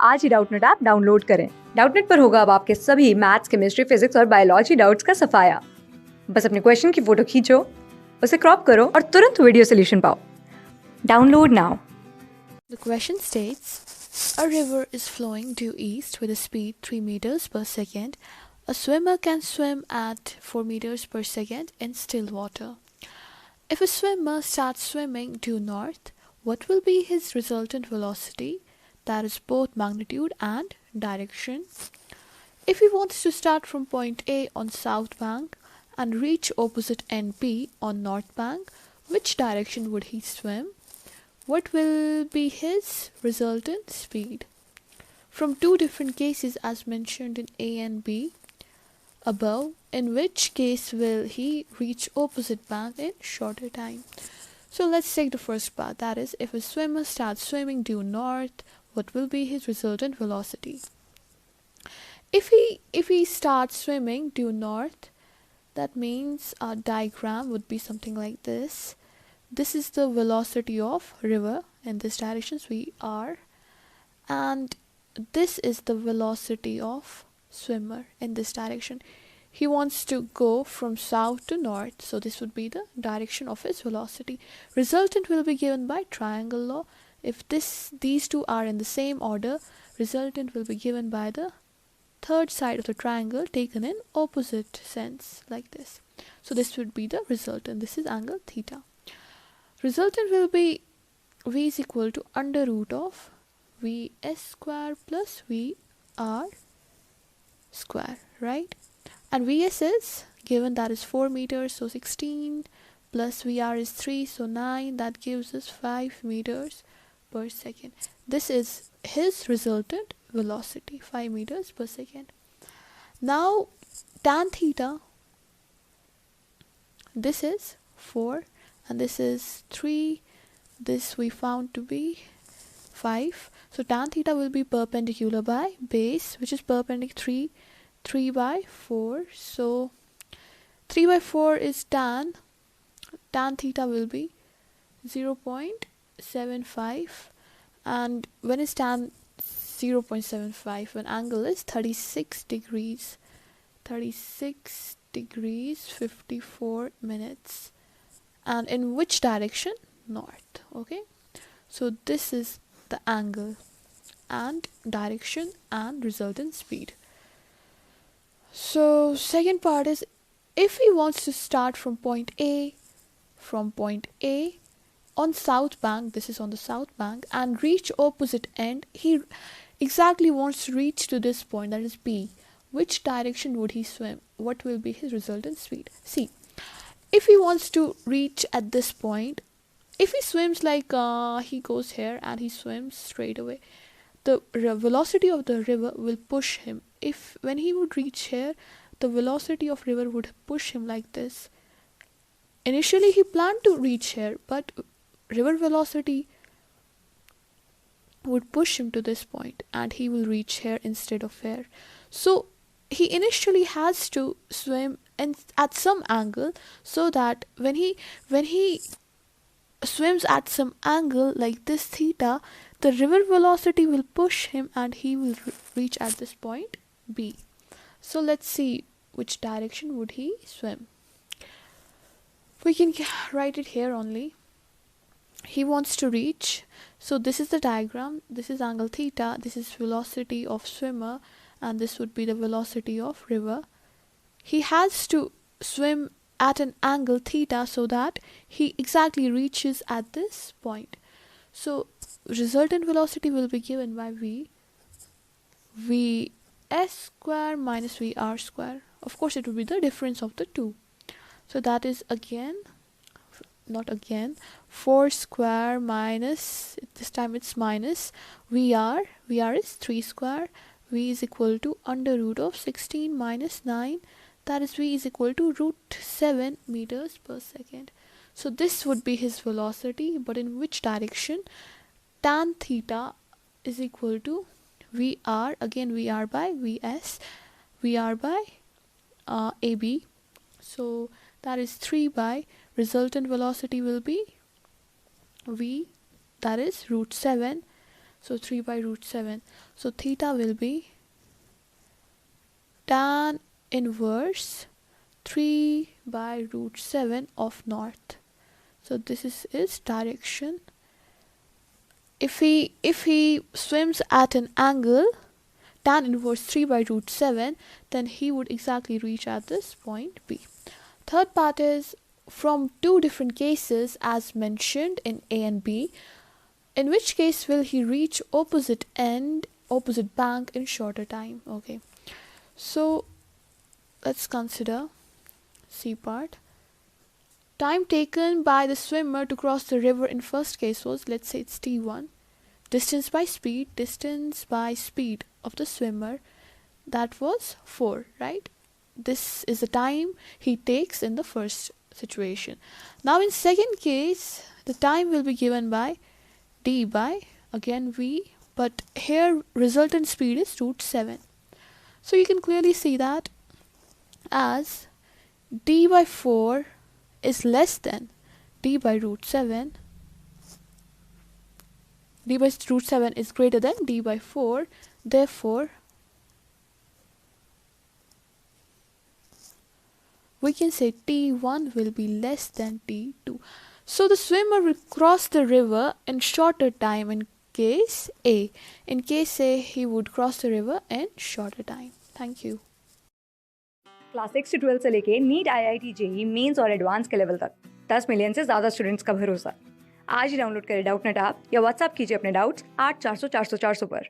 आज ही Doubtnut app download करें। Doubtnut पर होगा अब आपके सभी मैथ्स, केमिस्ट्री, फिजिक्स और बायोलॉजी डाउट्स का सफाया। बस अपने क्वेश्चन की फोटो खींचो, उसे क्रॉप करो और तुरंत वीडियो सॉल्यूशन पाओ। Download now. The question states, a river is flowing due east with a speed 3 meters per second. A swimmer can swim at 4 meters per second in still water. If a swimmer starts swimming due north, what will be his resultant velocity? That is both magnitude and direction. If he wants to start from point A on south bank and reach opposite end B on north bank, which direction would he swim? What will be his resultant speed? From two different cases as mentioned in A and B above, in which case will he reach opposite bank in shorter time? So let's take the first part, that is, if a swimmer starts swimming due north, what will be his resultant velocity? If he starts swimming due north, that means our diagram would be something like this. This is the velocity of river in this direction we are, and this is the velocity of swimmer in this direction. He wants to go from south to north, so this would be the direction of his velocity. Resultant will be given by triangle law. If these two are in the same order, resultant will be given by the third side of the triangle taken in opposite sense, like this. So this would be the resultant. This is angle theta. Resultant will be v is equal to under root of vs square plus vr square, right? And vs is given, that is 4 meters, so 16, plus vr is 3, so 9, that gives us 5 meters per second. This is his resultant velocity, 5 meters per second. Now tan theta, this is 4 and this is 3, this we found to be 5. So tan theta will be perpendicular by base, which is perpendicular 3 by 4. So 3 by 4 is tan theta will be 0.75, and when is tan 0.75? When angle is 36 degrees 54 minutes, and in which direction? North. Okay, so this is the angle and direction and resultant speed. So second part is, if he wants to start from point A on south bank, this is on the south bank, and reach opposite end, he exactly wants to reach to this point, that is B. Which direction would he swim? What will be his resultant speed? See, if he wants to reach at this point, if he swims like he goes here and he swims straight away, the velocity of the river will push him. If when he would reach here, the velocity of river would push him like this. Initially he planned to reach here, but river velocity would push him to this point and he will reach here instead of here. So he initially has to swim at some angle, so that when he swims at some angle like this theta, the river velocity will push him and he will reach at this point B. So let's see which direction would he swim. We can write it here only. He wants to reach, so this is the diagram, this is angle theta, this is velocity of swimmer, and this would be the velocity of river. He has to swim at an angle theta so that he exactly reaches at this point. So resultant velocity will be given by vs square minus vr square. Of course it will be the difference of the two, so that is 4 square minus, this time it's minus vr is 3 square, v is equal to under root of 16 minus 9, that is v is equal to root 7 meters per second. So this would be his velocity, but in which direction? Tan theta is equal to vr, again vr by vs, vr by ab, so that is 3 by resultant velocity will be v, that is root 7. So 3 by root 7. So theta will be tan inverse 3 by root 7 of north. So this is his direction. If he swims at an angle tan inverse 3 by root 7, then he would exactly reach at this point B. Third part is from two different cases as mentioned in A and B. In which case will he reach opposite bank in shorter time? Okay, so let's consider C part. Time taken by the swimmer to cross the river in first case was, let's say it's t1. Distance by speed of the swimmer, that was 4, right? This is the time he takes in the first situation. Now in second case, the time will be given by d by again v, but here resultant speed is root 7. So you can clearly see that as d by 4 is less than d by root 7, d by root 7 is greater than d by 4, therefore we can say t1 will be less than t2. So the swimmer will cross the river in shorter time in case A. In case A, he would cross the river in shorter time. Thank you. Class 6 से 12 से लेके NEET IIT JEE mains और advance के level तक 10 million से ज़्यादा students का भरोसा। आज ही डाउनलोड करें डाउटनेट ऐप या व्हाट्सएप कीजिए अपने डाउट्स 8400 400 400 पर।